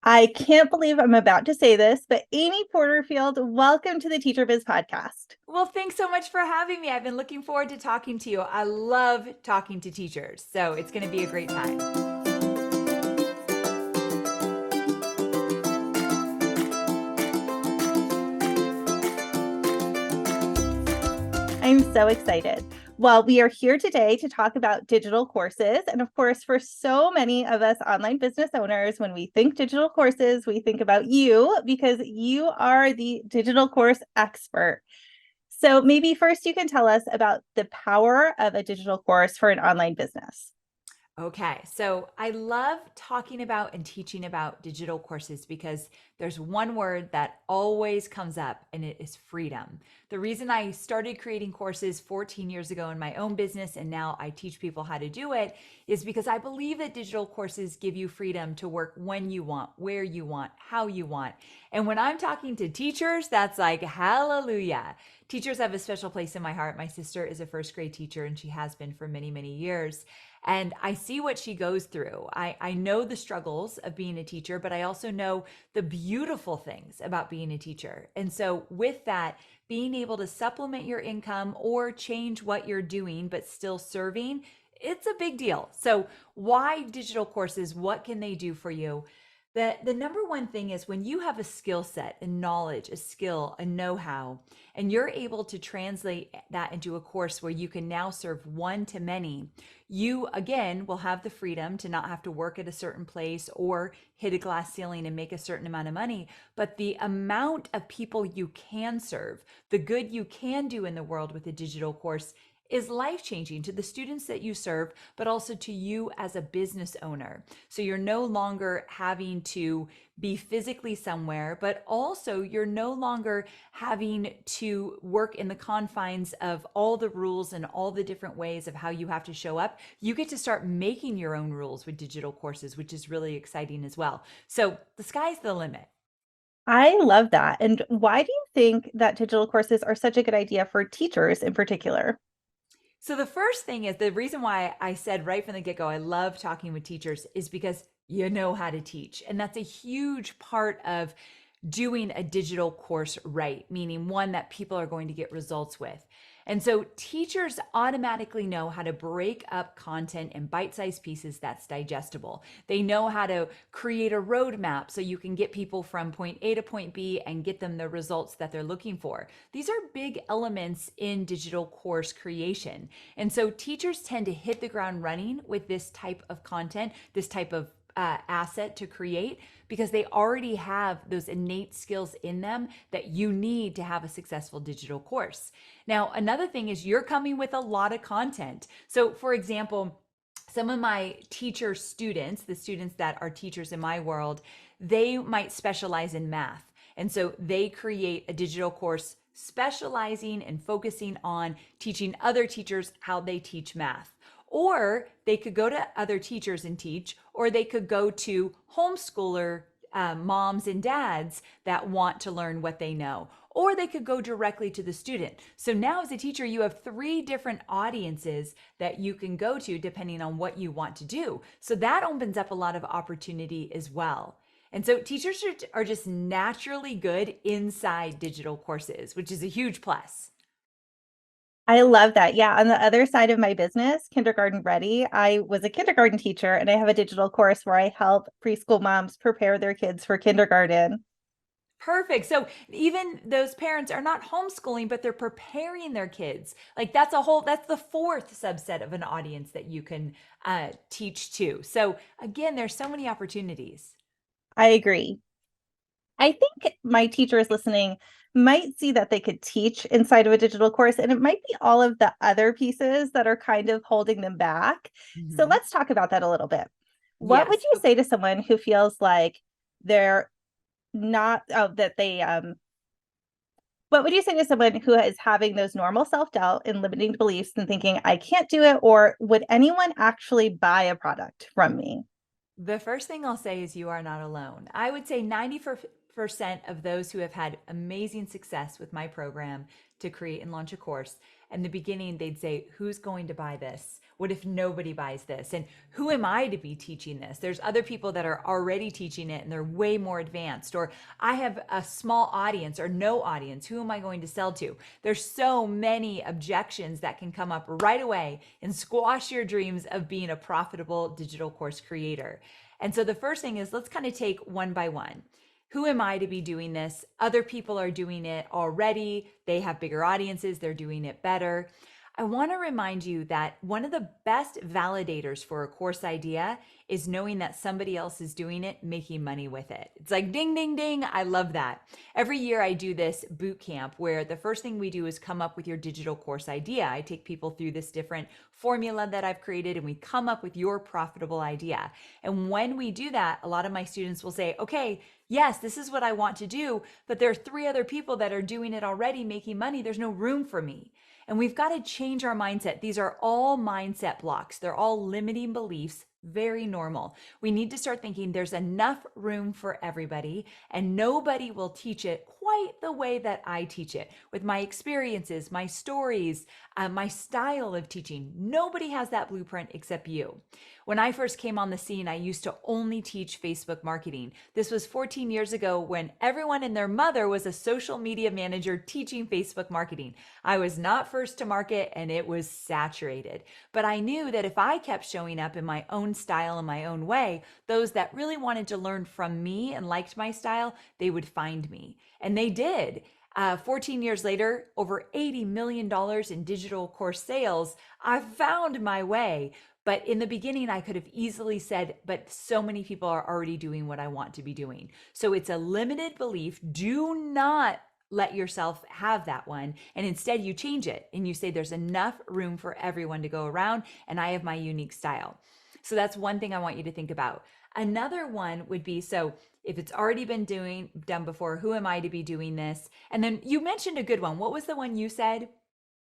I can't believe I'm about to say this, but Amy Porterfield, welcome to the Teacher Biz podcast. Well, thanks so much for having me. I've been looking forward to talking to you. I love talking to teachers, so it's going to be a great time. I'm so excited. Well, we are here today to talk about digital courses. And of course, for so many of us online business owners, when we think digital courses, we think about you because you are the digital course expert. So maybe first you can tell us about the power of a digital course for an online business. Okay, so I love talking about and teaching about digital courses because there's one word that always comes up, and it is freedom. The reason I started creating courses 14 years ago in my own business, and now I teach people how to do it, is because I believe that digital courses give you freedom to work when you want, where you want, how you want. And when I'm talking to teachers, that's like hallelujah. Teachers have a special place in my heart. My sister is a first grade teacher, and she has been for many, many years. And I see what she goes through. I know the struggles of being a teacher, but I also know the beautiful things about being a teacher. And so, with that, being able to supplement your income or change what you're doing, but still serving, it's a big deal. So, why digital courses? What can they do for you? The number one thing is when you have a skill set, a knowledge, a skill, a know-how, and you're able to translate that into a course where you can now serve one to many, you again will have the freedom to not have to work at a certain place or hit a glass ceiling and make a certain amount of money. But the amount of people you can serve, the good you can do in the world with a digital course is life changing to the students that you serve, but also to you as a business owner. So you're no longer having to be physically somewhere, but also you're no longer having to work in the confines of all the rules and all the different ways of how you have to show up. You get to start making your own rules with digital courses, which is really exciting as well. So the sky's the limit. I love that. And why do you think that digital courses are such a good idea for teachers in particular? So the first thing is the reason why I said right from the get-go, I love talking with teachers is because you know how to teach. And that's a huge part of doing a digital course right, meaning one that people are going to get results with. And so teachers automatically know how to break up content in bite-sized pieces that's digestible. They know how to create a roadmap so you can get people from point A to point B and get them the results that they're looking for. These are big elements in digital course creation. And so teachers tend to hit the ground running with this type of content, this type of asset to create because they already have those innate skills in them that you need to have a successful digital course. Now, another thing is you're coming with a lot of content. So, for example, some of my teacher students, the students that are teachers in my world, they might specialize in math. And so they create a digital course specializing and focusing on teaching other teachers how they teach math. Or they could go to other teachers and teach, or they could go to homeschooler moms and dads that want to learn what they know, or they could go directly to the student. So now, as a teacher, you have three different audiences that you can go to depending on what you want to do. So that opens up a lot of opportunity as well. And so teachers are just naturally good inside digital courses, which is a huge plus. I love that. Yeah. On the other side of my business, Kindergarten Ready, I was a kindergarten teacher and I have a digital course where I help preschool moms prepare their kids for kindergarten. Perfect. So even those parents are not homeschooling, but they're preparing their kids. Like that's the fourth subset of an audience that you can teach to. So again, there's so many opportunities. I agree. I think my teachers listening might see that they could teach inside of a digital course, and it might be all of the other pieces that are kind of holding them back. So Mhm. let's talk about that a little bit. What would Yes. you say to someone who feels like they're not, that they, what would you say to someone who is having those normal self-doubt and limiting beliefs and thinking, I can't do it, or would anyone actually buy a product from me? The first thing I'll say is you are not alone. I would say 90% of those who have had amazing success with my program to create and launch a course, in the beginning, they'd say, who's going to buy this? What if nobody buys this? And who am I to be teaching this? There's other people that are already teaching it and they're way more advanced. Or I have a small audience or no audience. Who am I going to sell to? There's so many objections that can come up right away and squash your dreams of being a profitable digital course creator. And so the first thing is, let's kind of take one by one. Who am I to be doing this? Other people are doing it already. They have bigger audiences. They're doing it better. I want to remind you that one of the best validators for a course idea is knowing that somebody else is doing it, making money with it. It's like ding, ding, ding. I love that. Every year I do this boot camp where the first thing we do is come up with your digital course idea. I take people through this different formula that I've created and we come up with your profitable idea. And when we do that, a lot of my students will say, okay, yes, this is what I want to do, but there are 3 other people that are doing it already, making money. There's no room for me. And we've got to change our mindset. These are all mindset blocks. They're all limiting beliefs, very normal. We need to start thinking there's enough room for everybody and nobody will teach it quite the way that I teach it with my experiences, my stories, my style of teaching. Nobody has that blueprint except you. When I first came on the scene, I used to only teach Facebook marketing. This was 14 years ago when everyone and their mother was a social media manager teaching Facebook marketing. I was not first to market and it was saturated. But I knew that if I kept showing up in my own style and my own way, those that really wanted to learn from me and liked my style, they would find me. And they did. 14 years later, over $80 million in digital course sales, I found my way. But in the beginning, I could have easily said, but so many people are already doing what I want to be doing. So it's a limited belief. Do not let yourself have that one. And instead you change it and you say, there's enough room for everyone to go around and I have my unique style. So that's one thing I want you to think about. Another one would be, so if it's already been done before, who am I to be doing this? And then you mentioned a good one. What was the one you said?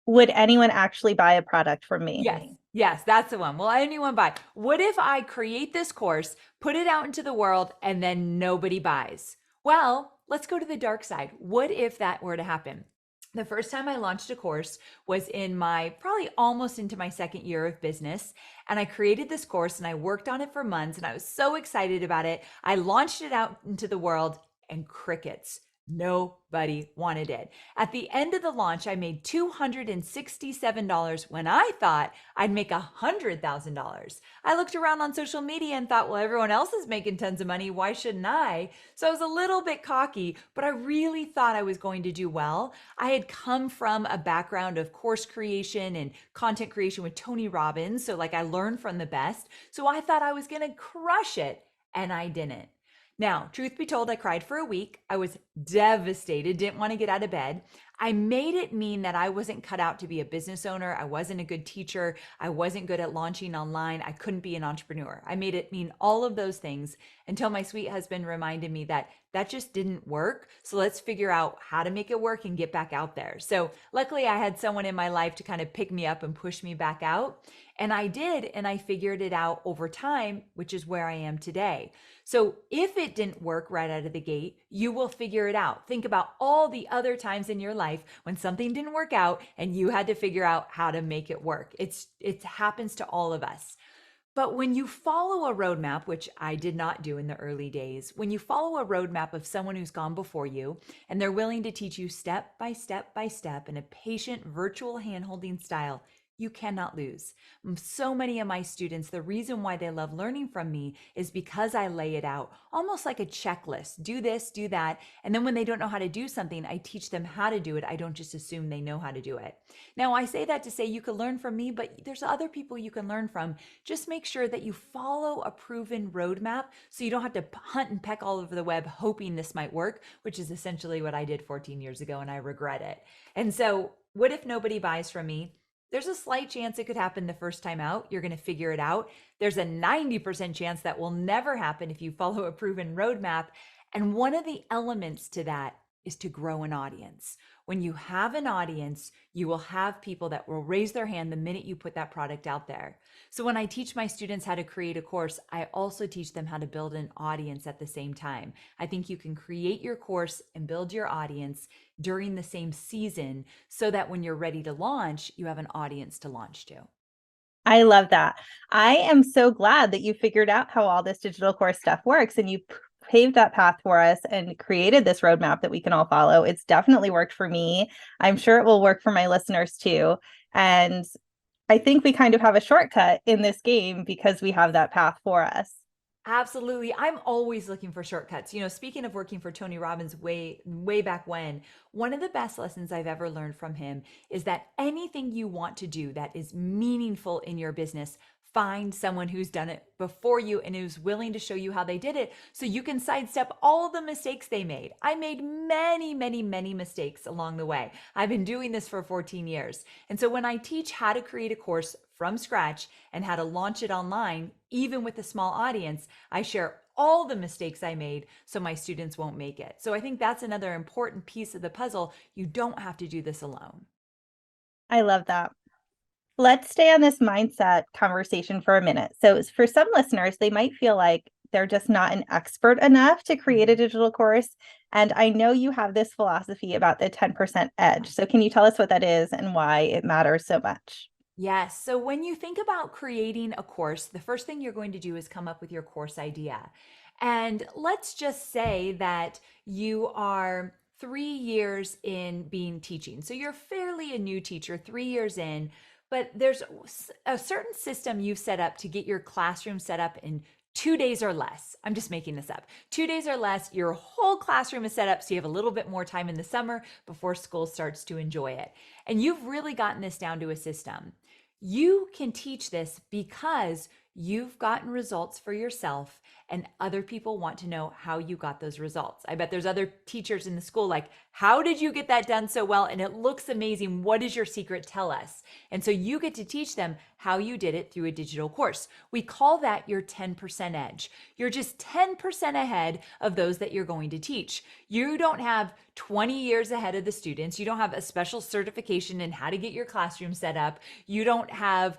Would anyone actually buy a product from me? Yes. Yes, that's the one. Will anyone buy? What if I create this course, put it out into the world, and then nobody buys? Well, let's go to the dark side. What if that were to happen? The first time I launched a course was in my probably almost into my second year of business. And I created this course and I worked on it for months and I was so excited about it. I launched it out into the world and crickets. Nobody wanted it. At the end of the launch, I made $267 when I thought I'd make $100,000. I looked around on social media and thought, well, everyone else is making tons of money. Why shouldn't I? So I was a little bit cocky, but I really thought I was going to do well. I had come from a background of course creation and content creation with Tony Robbins. So like I learned from the best. So I thought I was going to crush it and I didn't. Now, truth be told, I cried for a week. I was devastated, didn't want to get out of bed. I made it mean that I wasn't cut out to be a business owner. I wasn't a good teacher. I wasn't good at launching online. I couldn't be an entrepreneur. I made it mean all of those things until my sweet husband reminded me that that just didn't work. So let's figure out how to make it work and get back out there. So luckily I had someone in my life to kind of pick me up and push me back out. And I did, and I figured it out over time, which is where I am today. So if it didn't work right out of the gate, you will figure it out. Think about all the other times in your life when something didn't work out and you had to figure out how to make it work. It happens to all of us. But when you follow a roadmap, which I did not do in the early days, when you follow a roadmap of someone who's gone before you and they're willing to teach you step by step by step in a patient virtual handholding style, you cannot lose. So many of my students, the reason why they love learning from me is because I lay it out almost like a checklist. Do this, do that. And then when they don't know how to do something, I teach them how to do it. I don't just assume they know how to do it. Now, I say that to say you can learn from me, but there's other people you can learn from. Just make sure that you follow a proven roadmap so you don't have to hunt and peck all over the web hoping this might work, which is essentially what I did 14 years ago and I regret it. And so what if nobody buys from me? There's a slight chance it could happen the first time out. You're going to figure it out. There's a 90% chance that will never happen if you follow a proven roadmap. And one of the elements to that is to grow an audience. When you have an audience, you will have people that will raise their hand the minute you put that product out there. So when I teach my students how to create a course, I also teach them how to build an audience at the same time. I think you can create your course and build your audience during the same season so that when you're ready to launch, you have an audience to launch to. I love that. I am so glad that you figured out how all this digital course stuff works and you paved that path for us and created this roadmap that we can all follow. It's definitely worked for me. I'm sure it will work for my listeners too. And I think we kind of have a shortcut in this game because we have that path for us. Absolutely. I'm always looking for shortcuts. Speaking of working for Tony Robbins way back when, one of the best lessons I've ever learned from him is that anything you want to do that is meaningful in your business, find someone who's done it before you and who's willing to show you how they did it so you can sidestep all the mistakes they made. I made many mistakes along the way. I've been doing this for 14 years. And so when I teach how to create a course from scratch and how to launch it online, even with a small audience, I share all the mistakes I made so my students won't make it. So I think that's another important piece of the puzzle. You don't have to do this alone. I love that. Let's stay on this mindset conversation for a minute. So, for some listeners, they might feel like they're just not an expert enough to create a digital course. And I know you have this philosophy about the 10% edge. So, can you tell us what that is and why it matters so much? Yes. So when you think about creating a course, the first thing you're going to do is come up with your course idea. And let's just say that you are 3 years in being teaching. So you're fairly a new teacher, 3 years in, but there's a certain system you've set up to get your classroom set up in 2 days or less. I'm just making this up. 2 days or less, your whole classroom is set up so you have a little bit more time in the summer before school starts to enjoy it. And you've really gotten this down to a system. You can teach this because you've gotten results for yourself and other people want to know how you got those results. I bet there's other teachers in the school like, how did you get that done so well? And it looks amazing. What is your secret? Tell us. And so you get to teach them how you did it through a digital course. We call that your 10% edge. You're just 10% ahead of those that you're going to teach. You don't have 20 years ahead of the students. You don't have a special certification in how to get your classroom set up. You don't have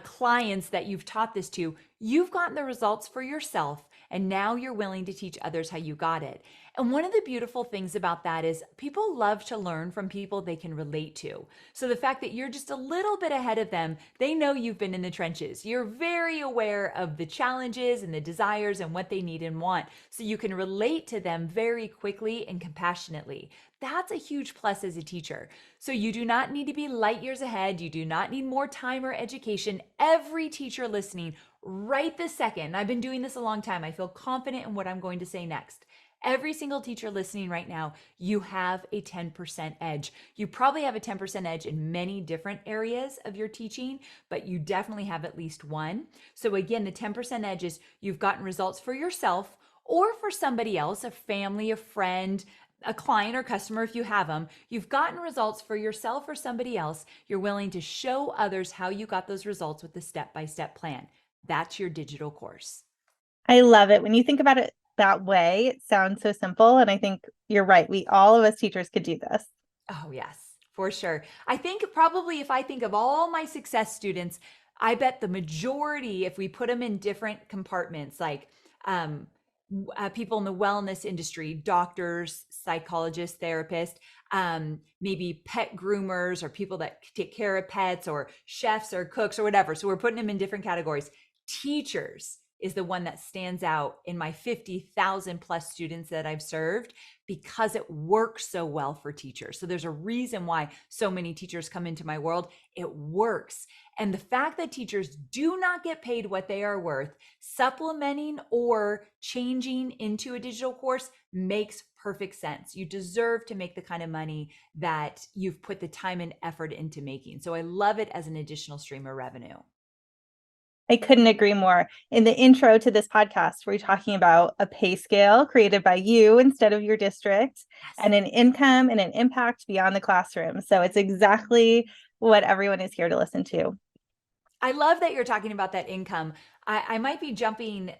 clients that you've taught this to. You've gotten the results for yourself, and now you're willing to teach others how you got it. And one of the beautiful things about that is people love to learn from people they can relate to. So the fact that you're just a little bit ahead of them, they know you've been in the trenches. You're very aware of the challenges and the desires and what they need and want. So you can relate to them very quickly and compassionately. That's a huge plus as a teacher. So you do not need to be light years ahead. You do not need more time or education. Every teacher listening right this second, I've been doing this a long time. I feel confident in what I'm going to say next. Every single teacher listening right now, you have a 10% edge. You probably have a 10% edge in many different areas of your teaching, but you definitely have at least one. So again, the 10% edge is you've gotten results for yourself or for somebody else, a family, a friend, a client or customer if you have them. You've gotten results for yourself or somebody else. You're willing to show others how you got those results with the step-by-step plan. That's your digital course. I love it. When you think about it that way, it sounds so simple. And I think you're right. All of us teachers could do this. Oh, yes, for sure. I think probably if I think of all my success students, I bet the majority, if we put them in different compartments, like um, people in the wellness industry, doctors, psychologists, therapists, maybe pet groomers or people that take care of pets or chefs or cooks or whatever. So we're putting them in different categories. Teachers is the one that stands out in my 50,000 plus students that I've served because it works so well for teachers. So there's a reason why so many teachers come into my world. It works. And the fact that teachers do not get paid what they are worth, supplementing or changing into a digital course makes perfect sense. You deserve to make the kind of money that you've put the time and effort into making. So I love it as an additional stream of revenue. I couldn't agree more. In the intro to this podcast, we're talking about a pay scale created by you instead of your district, Yes. and an income and an impact beyond the classroom. So it's exactly what everyone is here to listen to. I love that you're talking about that income. I might be jumping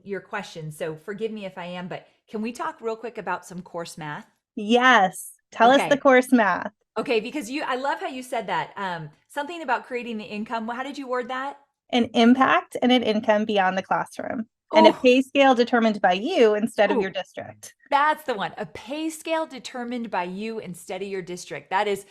your question, so forgive me if I am, but can we talk real quick about some course math? Yes. Tell us the Okay. course math. Okay, because I love how you said that. Something about creating the income. How did you word that? An impact and an income beyond the classroom, and a Oh, pay scale determined by you instead of your oh, district. that's the one. A pay scale determined by you instead of your district. That is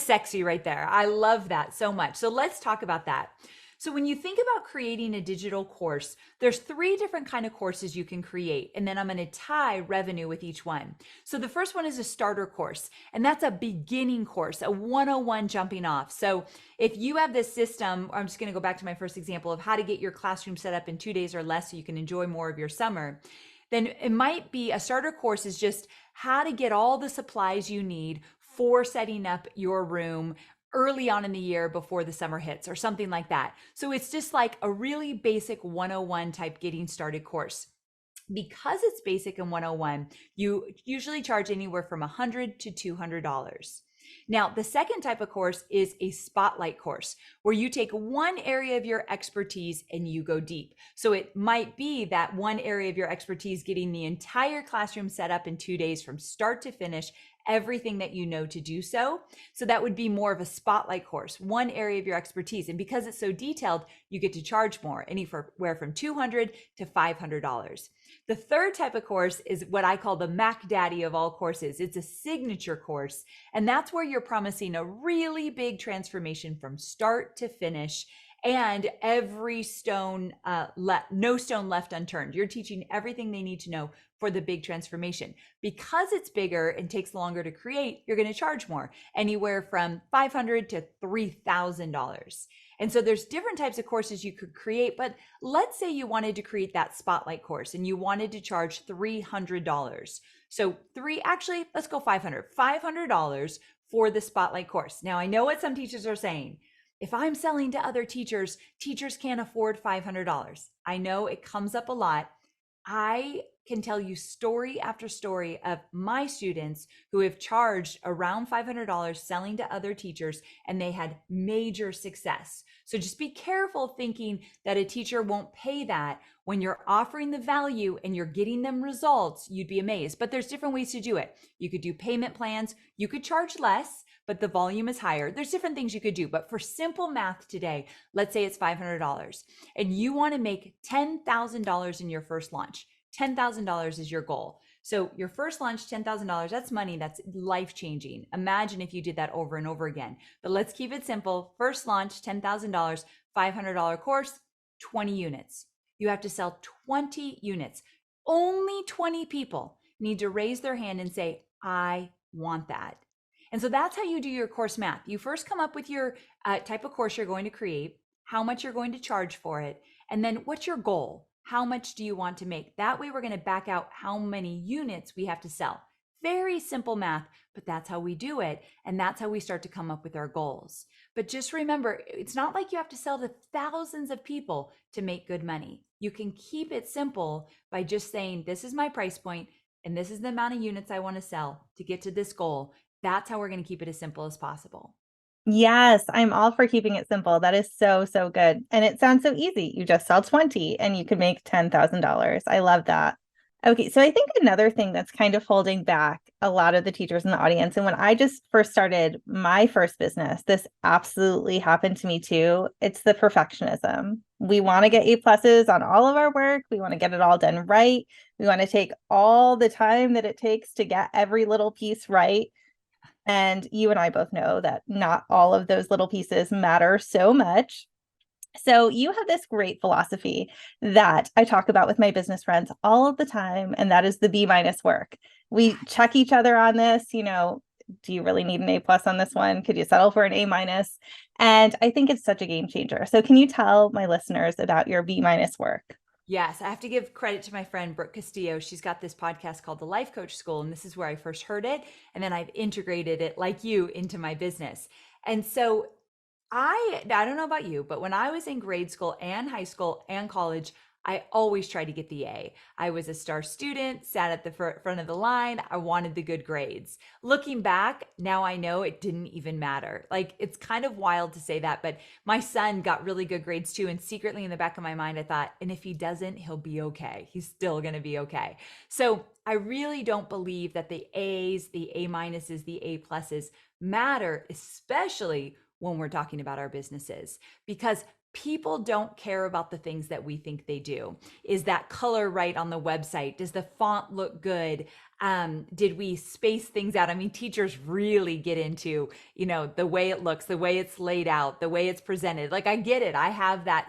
sexy right there. I love that so much. So let's talk about that. So when you think about creating a digital course, there's three different kind of courses you can create. And then I'm going to tie revenue with each one. So the first one is a starter course, and that's a beginning course, a 101 jumping off. So if you have this system, I'm just going to go back to my first example of how to get your classroom set up in 2 days or less so you can enjoy more of your summer, then it might be a starter course is just how to get all the supplies you need for setting up your room early on in the year before the summer hits or something like that. So it's just like a really basic 101 type getting started course. Because it's basic and 101, you usually charge anywhere from $100 to $200. Now, the second type of course is a spotlight course where you take one area of your expertise and you go deep. So it might be that one area of your expertise getting the entire classroom set up in 2 days from start to finish, everything that you know to do so. So that would be more of a spotlight course, one area of your expertise. And because it's so detailed, you get to charge more, anywhere from $200 to $500. The third type of course is what I call the Mac Daddy of all courses. It's a signature course, and that's where you're promising a really big transformation from start to finish, and every stone no stone left unturned. You're teaching everything they need to know for the big transformation. Because it's bigger and takes longer to create, you're going to charge more, anywhere from $500 to $3,000. And so there's different types of courses you could create, but let's say you wanted to create that spotlight course and you wanted to charge $300. So let's go $500 for the spotlight course. Now I know what some teachers are saying. If I'm selling to other teachers, teachers can't afford $500. I know it comes up a lot. I can tell you story after story of my students who have charged around $500 selling to other teachers, and they had major success. So just be careful thinking that a teacher won't pay that. When you're offering the value and you're getting them results, you'd be amazed. But there's different ways to do it. You could do payment plans. You could charge less, but the volume is higher. There's different things you could do. But for simple math today, let's say it's $500 and you want to make $10,000 in your first launch. $10,000 is your goal. So your first launch, $10,000, that's money that's life-changing. Imagine if you did that over and over again. But let's keep it simple. First launch, $10,000, $500 course, 20 units. You have to sell 20 units. Only 20 people need to raise their hand and say, I want that. And so that's how you do your course math. You first come up with your type of course you're going to create, how much you're going to charge for it, and then what's your goal? How much do you want to make? That way we're going to back out how many units we have to sell. Very simple math, but that's how we do it. And that's how we start to come up with our goals. But just remember, it's not like you have to sell to thousands of people to make good money. You can keep it simple by just saying, this is my price point and this is the amount of units I want to sell to get to this goal. That's how we're going to keep it as simple as possible. Yes, I'm all for keeping it simple. That is so, so good. And it sounds so easy. You just sell 20 and you can make $10,000. I love that. Okay, so I think another thing that's kind of holding back a lot of the teachers in the audience, and when I just first started my first business, this absolutely happened to me too. It's the perfectionism. We want to get A pluses on all of our work. We want to get it all done right. We want to take all the time that it takes to get every little piece right. And you and I both know that not all of those little pieces matter so much. So you have this great philosophy that I talk about with my business friends all of the time, and that is the B minus work. We check each other on this, do you really need an A plus on this one? Could you settle for an A minus? And I think it's such a game changer. So can you tell my listeners about your B minus work? Yes, I have to give credit to my friend Brooke Castillo. She's got this podcast called The Life Coach School, and this is where I first heard it. And then I've integrated it, like you, into my business. And so I don't know about you, but when I was in grade school and high school and college, I always tried to get the A. I was a star student, sat at the front of the line. I wanted the good grades. Looking back, now I know it didn't even matter. Like, it's kind of wild to say that, but my son got really good grades too. And secretly in the back of my mind, I thought, and if he doesn't, he'll be okay. He's still going to be okay. So I really don't believe that the A's, the A minuses, the A pluses matter, especially when we're talking about our businesses, because People don't care about the things that we think they do. Is that color right on the website? Does the font look good? Did we space things out? I mean, teachers really get into, the way it looks, the way it's laid out, the way it's presented. Like, I get it. I have that.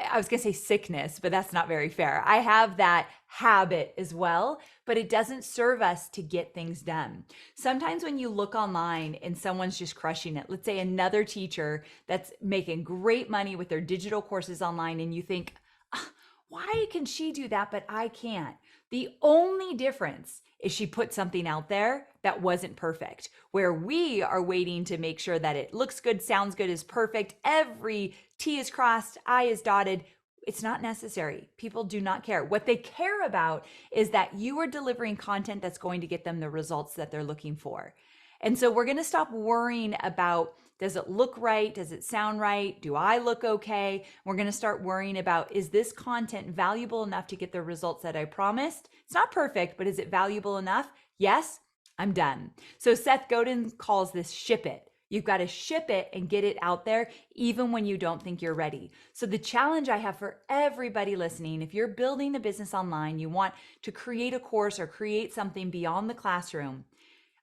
I was going to say sickness, but that's not very fair. I have that habit as well, but it doesn't serve us to get things done. Sometimes when you look online and someone's just crushing it, let's say another teacher that's making great money with their digital courses online, and you think, "Ah, why can she do that, but I can't?" The only difference is she put something out there that wasn't perfect, where we are waiting to make sure that it looks good, sounds good, is perfect. Every T is crossed, I is dotted. It's not necessary. People do not care. What they care about is that you are delivering content that's going to get them the results that they're looking for. And so we're going to stop worrying about, does it look right? Does it sound right? Do I look okay? We're going to start worrying about, is this content valuable enough to get the results that I promised? It's not perfect, but is it valuable enough? Yes, I'm done. So Seth Godin calls this ship it. You've got to ship it and get it out there even when you don't think you're ready. So the challenge I have for everybody listening, if you're building a business online, you want to create a course or create something beyond the classroom,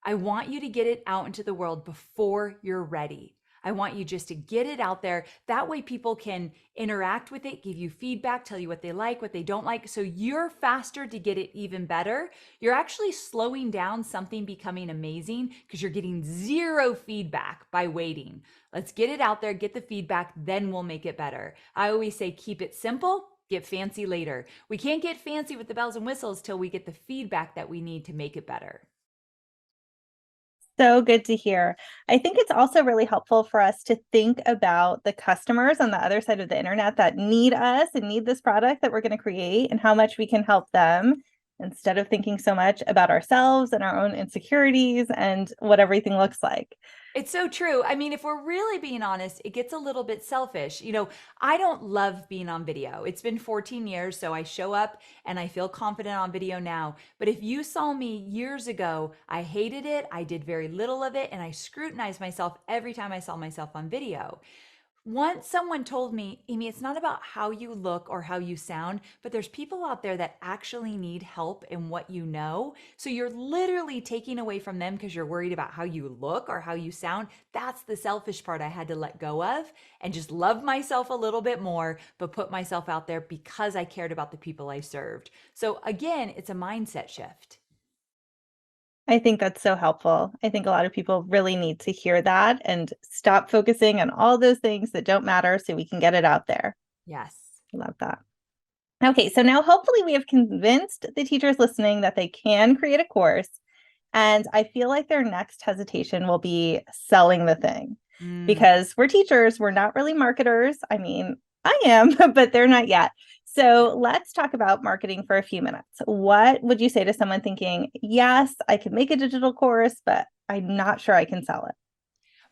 I want you to get it out into the world before you're ready. I want you just to get it out there. That way people can interact with it, give you feedback, tell you what they like, what they don't like. So you're faster to get it even better. You're actually slowing down something becoming amazing because you're getting zero feedback by waiting. Let's get it out there, get the feedback, then we'll make it better. I always say, keep it simple, get fancy later. We can't get fancy with the bells and whistles till we get the feedback that we need to make it better. So good to hear. I think it's also really helpful for us to think about the customers on the other side of the internet that need us and need this product that we're going to create and how much we can help them instead of thinking so much about ourselves and our own insecurities and what everything looks like. It's so true. I mean, if we're really being honest, it gets a little bit selfish. I don't love being on video. It's been 14 years, so I show up and I feel confident on video now. But if you saw me years ago, I hated it. I did very little of it, and I scrutinized myself every time I saw myself on video. Once someone told me, Amy, it's not about how you look or how you sound, but there's people out there that actually need help in what you know. So you're literally taking away from them because you're worried about how you look or how you sound. That's the selfish part I had to let go of and just love myself a little bit more, but put myself out there because I cared about the people I served. So again, it's a mindset shift. I think that's so helpful. I think a lot of people really need to hear that and stop focusing on all those things that don't matter so we can get it out there. Yes. Love that. Okay, so now hopefully we have convinced the teachers listening that they can create a course. And I feel like their next hesitation will be selling the thing Mm. because we're teachers, we're not really marketers. I mean, I am, but they're not yet. So let's talk about marketing for a few minutes. What would you say to someone thinking, yes, I can make a digital course, but I'm not sure I can sell it?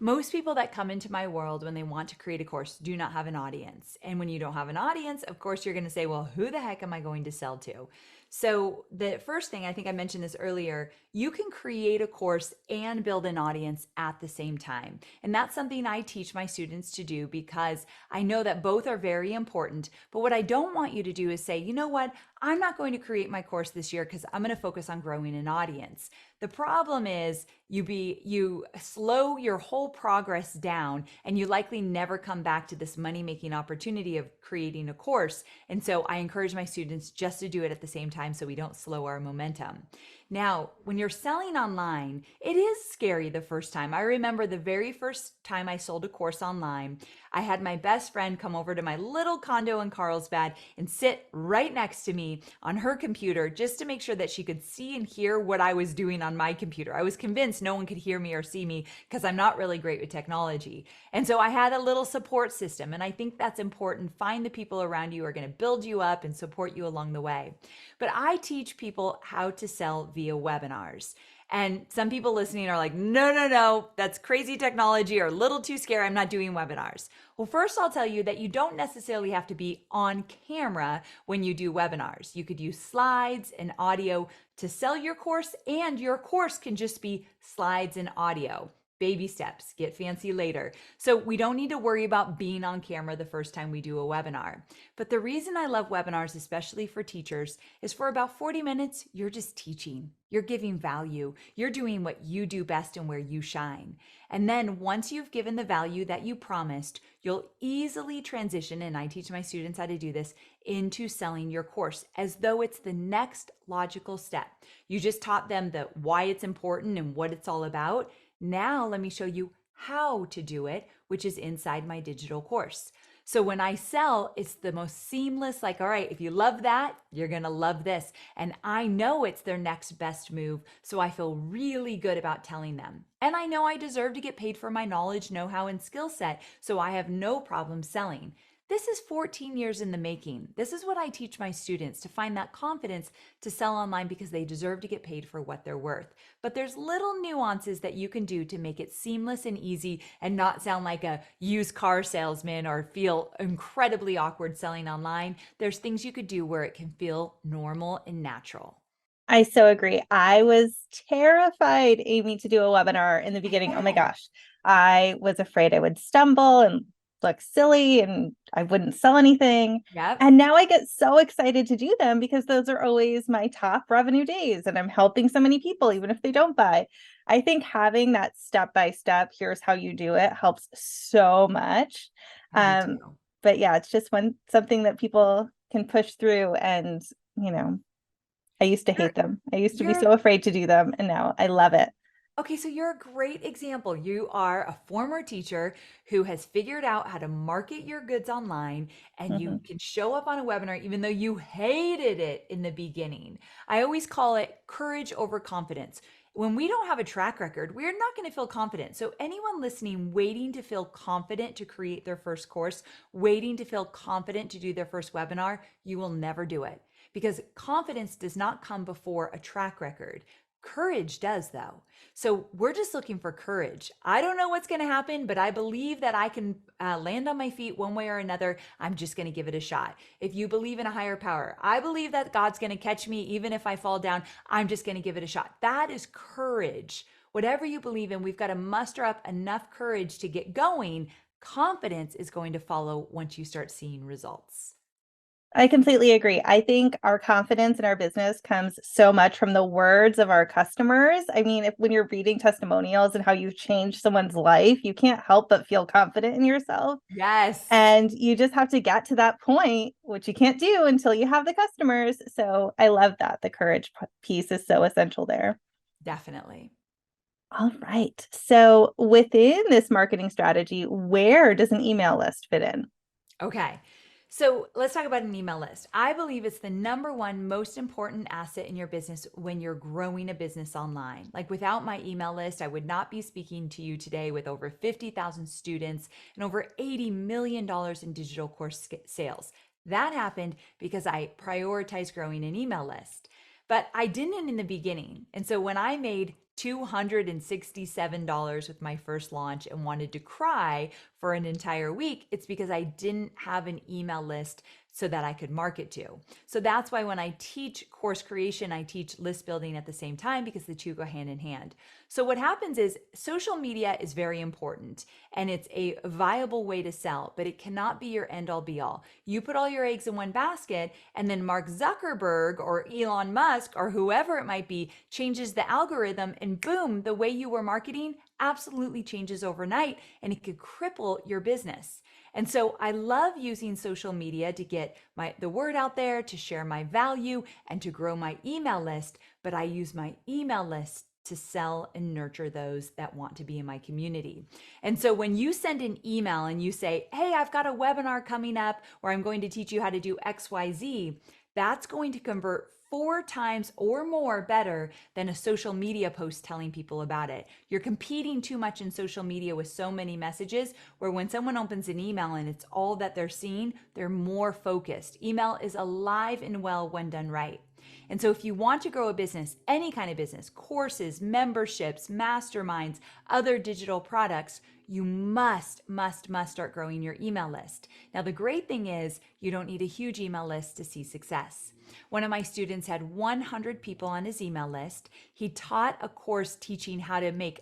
Most people that come into my world when they want to create a course do not have an audience. And when you don't have an audience, of course, you're going to say, well, who the heck am I going to sell to? So, the first thing, I think I mentioned this earlier, you can create a course and build an audience at the same time. And that's something I teach my students to do because I know that both are very important. But what I don't want you to do is say, you know what, I'm not going to create my course this year because I'm going to focus on growing an audience. The problem is you slow your whole progress down and you likely never come back to this money-making opportunity of creating a course. And so I encourage my students just to do it at the same time so we don't slow our momentum. Now, when you're selling online, it is scary the first time. I remember the very first time I sold a course online, I had my best friend come over to my little condo in Carlsbad and sit right next to me on her computer just to make sure that she could see and hear what I was doing on my computer. I was convinced no one could hear me or see me because I'm not really great with technology. And so I had a little support system, and I think that's important. Find the people around you who are going to build you up and support you along the way. But I teach people how to sell via webinars. And some people listening are like, no, no, no, that's crazy technology or a little too scary. I'm not doing webinars. Well, first, I'll tell you that you don't necessarily have to be on camera when you do webinars. You could use slides and audio to sell your course, and your course can just be slides and audio. baby steps, get fancy later. So we don't need to worry about being on camera the first time we do a webinar. But the reason I love webinars, especially for teachers, is for about 40 minutes, you're just teaching. You're giving value. You're doing what you do best and where you shine. And then once you've given the value that you promised, you'll easily transition, and I teach my students how to do this, into selling your course as though it's the next logical step. You just taught them the why it's important and what it's all about. Now let me show you how to do it, which is inside my digital course. So when I sell, it's the most seamless, like, all right, if you love that, you're going to love this. And I know it's their next best move. So I feel really good about telling them. And I know I deserve to get paid for my knowledge, know-how, and skill set. So I have no problem selling. This is 14 years in the making. This is what I teach my students, to find that confidence to sell online because they deserve to get paid for what they're worth. But there's little nuances that you can do to make it seamless and easy and not sound like a used car salesman or feel incredibly awkward selling online. There's things you could do where it can feel normal and natural. I so agree. I was terrified, Amy, to do a webinar in the I beginning. Oh my bet. gosh. I was afraid I would stumble and look silly and I wouldn't sell anything. Yep. And now I get so excited to do them because those are always my top revenue days and I'm helping so many people, even if they don't buy. I think having that step by step, here's how you do it, helps so much. I do Um, too. but yeah, it's just something that people can push through and, you know, I used to You're hate them. I used to be you're so afraid to do them, and now I love it. Okay, so you're a great example. You are a former teacher who has figured out how to market your goods online, and you Mhm. can show up on a webinar even though you hated it in the beginning. I always call it courage over confidence. When we don't have a track record, we're not going to feel confident. So, anyone listening waiting to feel confident to create their first course, waiting to feel confident to do their first webinar, you will never do it because confidence does not come before a track record. Courage does, though. So we're just looking for courage. I don't know what's going to happen, but I believe that I can land on my feet one way or another. I'm just going to give it a shot. If you believe in a higher power, I believe that God's going to catch me even if I fall down. I'm just going to give it a shot. That is courage. Whatever you believe in, we've got to muster up enough courage to get going. Confidence is going to follow once you start seeing results. I completely agree. I think our confidence in our business comes so much from the words of our customers. I mean, if when you're reading testimonials and how you've changed someone's life, you can't help but feel confident in yourself. Yes, And you just have to get to that point, which you can't do until you have the customers. So I love that. The courage piece is so essential there. definitely. All right. So within this marketing strategy, where does an email list fit in? Okay. So let's talk about an email list. I believe it's the number one most important asset in your business when you're growing a business online. Like without my email list, I would not be speaking to you today with over 50,000 students and over $80 million in digital course sales. That happened because I prioritized growing an email list. But I didn't in the beginning. And so when I made $267 with my first launch and wanted to cry for an entire week, it's because I didn't have an email list so that I could market to. So that's why when I teach course creation, I teach list building at the same time because the two go hand in hand. So what happens is social media is very important and it's a viable way to sell, but it cannot be your end all be all. You put all your eggs in one basket and then Mark Zuckerberg or Elon Musk or whoever it might be changes the algorithm and boom, the way you were marketing absolutely changes overnight and it could cripple your business. And so I love using social media to get the word out there, to share my value and to grow my email list, but I use my email list to sell and nurture those that want to be in my community. And so when you send an email and you say, "Hey, I've got a webinar coming up where I'm going to teach you how to do XYZ," that's going to convert 4 times or more better than a social media post telling people about it. You're competing too much in social media with so many messages where when someone opens an email and it's all that they're seeing, they're more focused. Email is alive and well when done right. And so if you want to grow a business, any kind of business, courses, memberships, masterminds, other digital products, you must start growing your email list. Now, the great thing is you don't need a huge email list to see success. One of my students had 100 people on his email list. He taught a course teaching how to make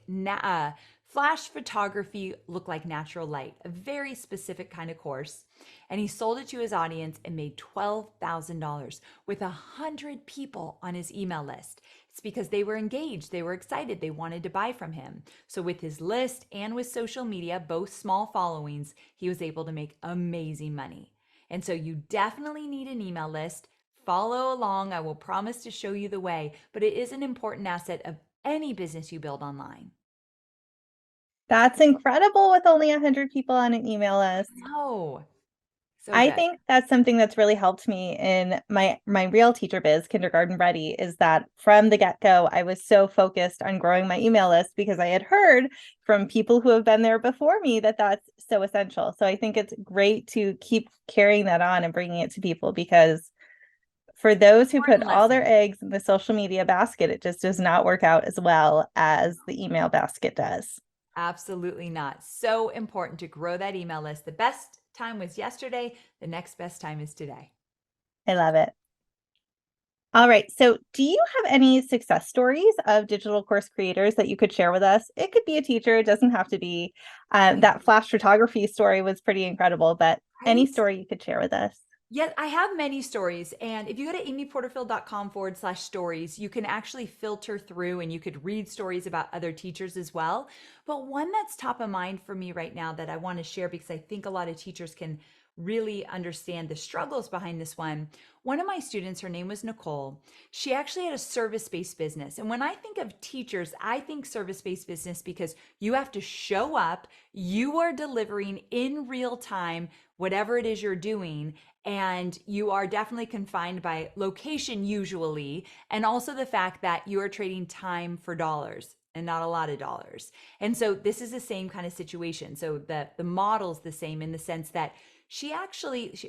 Flash photography looked like natural light, a very specific kind of course. And he sold it to his audience and made $12,000 with 100 people on his email list. It's because they were engaged, they were excited, they wanted to buy from him. So, with his list and with social media, both small followings, he was able to make amazing money. And so, you definitely need an email list. Follow along. I will promise to show you the way, but it is an important asset of any business you build online. That's incredible with only 100 people on an email list. Oh, so I good. think that's something that's really helped me in my real teacher biz, Kindergarten Ready, is that from the get-go, I was so focused on growing my email list because I had heard from people who have been there before me that that's so essential. So I think it's great to keep carrying that on and bringing it to people because for those who put Important all their lesson. eggs in the social media basket, it just does not work out as well as the email basket does. Absolutely not. So important to grow that email list. The best time was yesterday. The next best time is today. I love it. All right. So, do you have any success stories of digital course creators that you could share with us? It could be a teacher, it doesn't have to be. That flash photography story was pretty incredible, but any Right? story you could share with us. Yet I have many stories. And if you go to amyporterfield.com/stories, you can actually filter through and you could read stories about other teachers as well. But one that's top of mind for me right now that I want to share because I think a lot of teachers can really understand the struggles behind this one. One of my students, her name was Nicole. She actually had a service based business. And when I think of teachers, I think service based business because you have to show up, you are delivering in real time whatever it is you're doing, and you are definitely confined by location usually, and also the fact that you are trading time for dollars and not a lot of dollars. And so this is the same kind of situation. So the model's the same in the sense that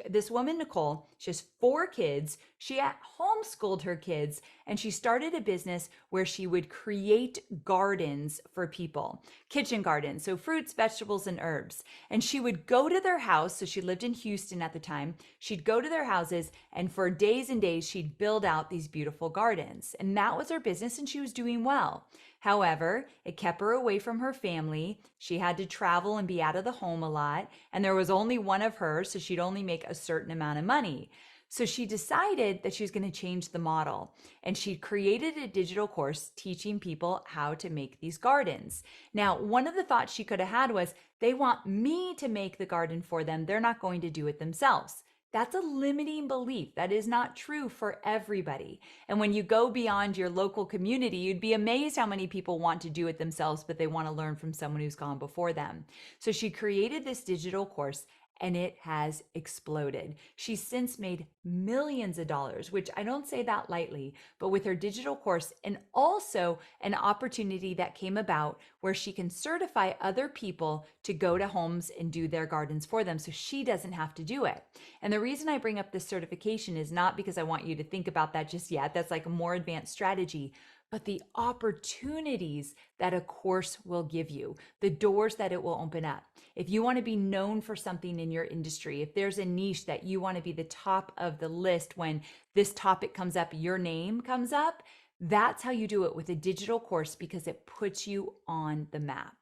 this woman Nicole, she has 4 kids. She homeschooled her kids, and she started a business where she would create gardens for people, kitchen gardens, so fruits, vegetables, and herbs. And she would go to their house. So she lived in Houston at the time. She'd go to their houses, and for days and days, she'd build out these beautiful gardens. And that was her business, and she was doing well. However, it kept her away from her family. She had to travel and be out of the home a lot. And there was only one of her, so she'd only make a certain amount of money. So she decided that she was going to change the model. And she created a digital course teaching people how to make these gardens. Now, one of the thoughts she could have had was they want me to make the garden for them. They're not going to do it themselves. That's a limiting belief. That is not true for everybody. And when you go beyond your local community, you'd be amazed how many people want to do it themselves, but they want to learn from someone who's gone before them. So she created this digital course and it has exploded. She's since made millions of dollars, which I don't say that lightly, but with her digital course and also an opportunity that came about where she can certify other people to go to homes and do their gardens for them so she doesn't have to do it. And the reason I bring up this certification is not because I want you to think about that just yet. That's like a more advanced strategy, but the opportunities that a course will give you, the doors that it will open up. If you want to be known for something in your industry, if there's a niche that you want to be the top of the list when this topic comes up, your name comes up, that's how you do it with a digital course because it puts you on the map.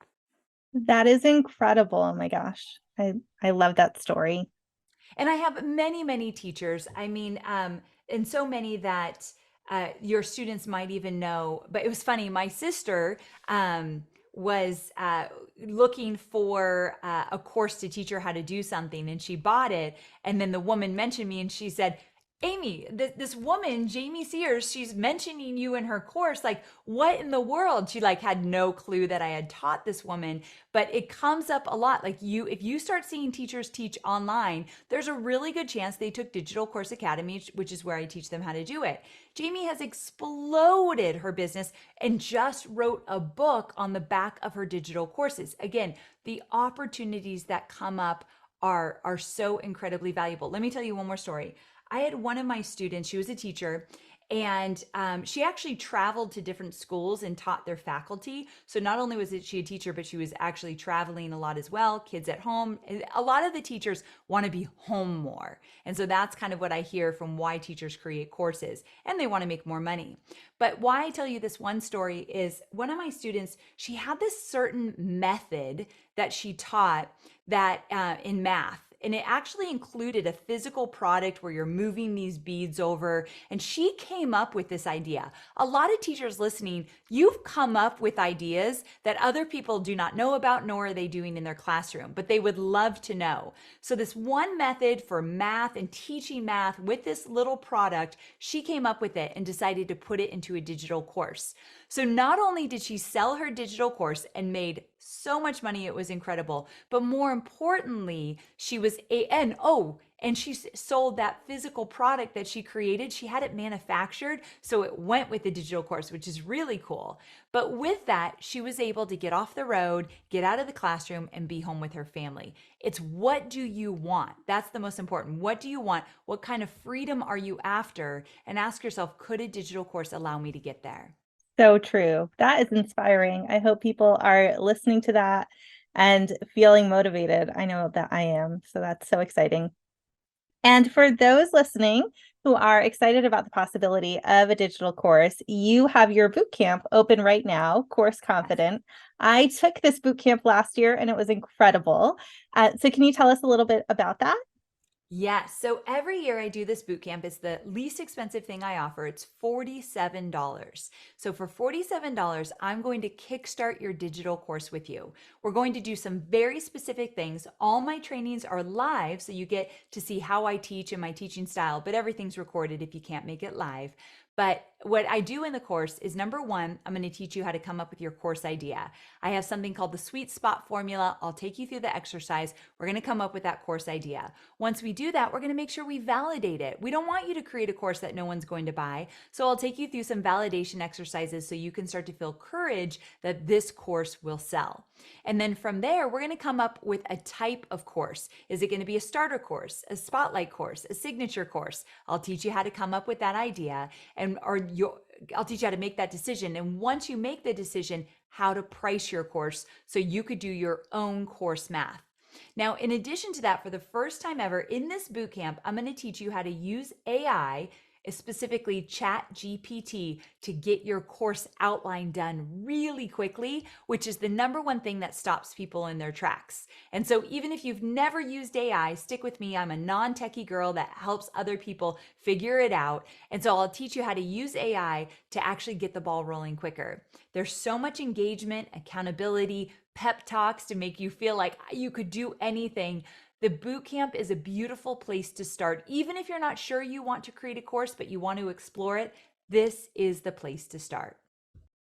That is incredible. Oh my gosh. I love that story. And I have many, many teachers. I mean, and so many that your students might even know. But it was funny. My sister was looking for a course to teach her how to do something, and she bought it. And then the woman mentioned me, and she said, Amy, this woman, Jamie Sears, she's mentioning you in her course. Like, what in the world? She like had no clue that I had taught this woman, but it comes up a lot. Like if you start seeing teachers teach online, there's a really good chance they took Digital Course Academy, which is where I teach them how to do it. Jamie has exploded her business and just wrote a book on the back of her digital courses. Again, the opportunities that come up are so incredibly valuable. Let me tell you one more story. I had one of my students, she was a teacher, And she actually traveled to different schools and taught their faculty. So not only was she a teacher, but she was actually traveling a lot as well, kids at home. A lot of the teachers want to be home more. And so that's kind of what I hear from why teachers create courses, and they want to make more money. But why I tell you this one story is one of my students, she had this certain method that she taught that in math. And it actually included a physical product where you're moving these beads over. And she came up with this idea. A lot of teachers listening, you've come up with ideas that other people do not know about, nor are they doing in their classroom, but they would love to know. So, this one method for math and teaching math with this little product, she came up with it and decided to put it into a digital course. So not only did she sell her digital course and made so much money, it was incredible, but more importantly, and she sold that physical product that she created. She had it manufactured, so it went with the digital course, which is really cool. But with that, she was able to get off the road, get out of the classroom, and be home with her family. It's what do you want? That's the most important. What do you want? What kind of freedom are you after? And ask yourself, could a digital course allow me to get there? So true. That is inspiring. I hope people are listening to that and feeling motivated. I know that I am. So that's so exciting. And for those listening who are excited about the possibility of a digital course, you have your boot camp open right now, Course Confident. I took this boot camp last year and it was incredible. So can you tell us a little bit about that? Yes. So every year I do this boot camp. It's the least expensive thing I offer. It's $47. So for $47, I'm going to kickstart your digital course with you. We're going to do some very specific things. All my trainings are live, so you get to see how I teach and my teaching style, but everything's recorded if you can't make it live. But what I do in the course is number one, I'm going to teach you how to come up with your course idea. I have something called the sweet spot formula. I'll take you through the exercise. We're going to come up with that course idea. Once we do that, we're going to make sure we validate it. We don't want you to create a course that no one's going to buy. So I'll take you through some validation exercises so you can start to feel courage that this course will sell. And then from there, we're going to come up with a type of course. Is it going to be a starter course, a spotlight course, a signature course? I'll teach you how to come up with that idea, and I'll teach you how to make that decision. And once you make the decision, how to price your course so you could do your own course math. Now, in addition to that, for the first time ever in this bootcamp, I'm going to teach you how to use AI, specifically Chat GPT, to get your course outline done really quickly, which is the number one thing that stops people in their tracks. And so even if you've never used AI, stick with me. I'm a non-techie girl that helps other people figure it out. And so I'll teach you how to use AI to actually get the ball rolling quicker. There's so much engagement, accountability, pep talks to make you feel like you could do anything. The boot camp is a beautiful place to start. Even if you're not sure you want to create a course, but you want to explore it, this is the place to start.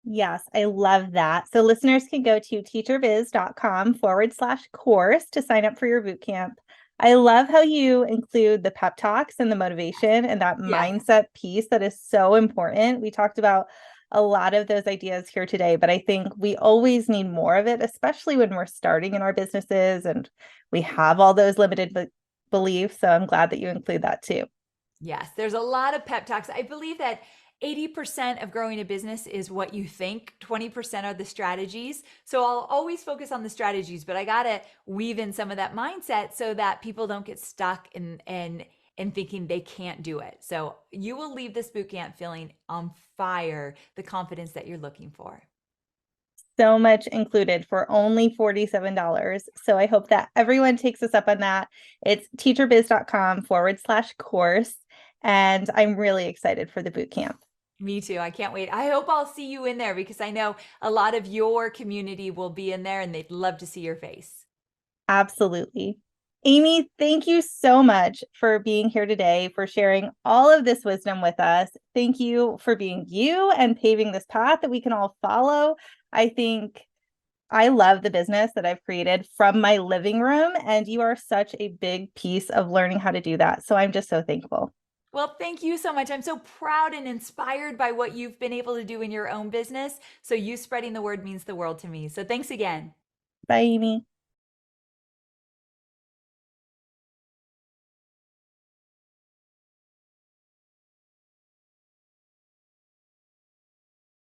Yes, I love that. So listeners can go to teacherbiz.com/course to sign up for your boot camp. I love how you include the pep talks and the motivation and that Yes. mindset piece that is so important. We talked about a lot of those ideas here today, but I think we always need more of it, especially when we're starting in our businesses and we have all those limited beliefs. So I'm glad that you include that too. Yes, there's a lot of pep talks. I believe that 80% of growing a business is what you think, 20% are the strategies. So I'll always focus on the strategies, but I got to weave in some of that mindset so that people don't get stuck in thinking they can't do it. So you will leave this bootcamp feeling on fire, the confidence that you're looking for. So much included for only $47. So I hope that everyone takes us up on that. It's teacherbiz.com/course. And I'm really excited for the boot camp. Me too. I can't wait. I hope I'll see you in there because I know a lot of your community will be in there and they'd love to see your face. Absolutely. Amy, thank you so much for being here today, for sharing all of this wisdom with us. Thank you for being you and paving this path that we can all follow. I think I love the business that I've created from my living room, and you are such a big piece of learning how to do that. So I'm just so thankful. Well, thank you so much. I'm so proud and inspired by what you've been able to do in your own business. So, you spreading the word means the world to me. So, thanks again. Bye, Amy.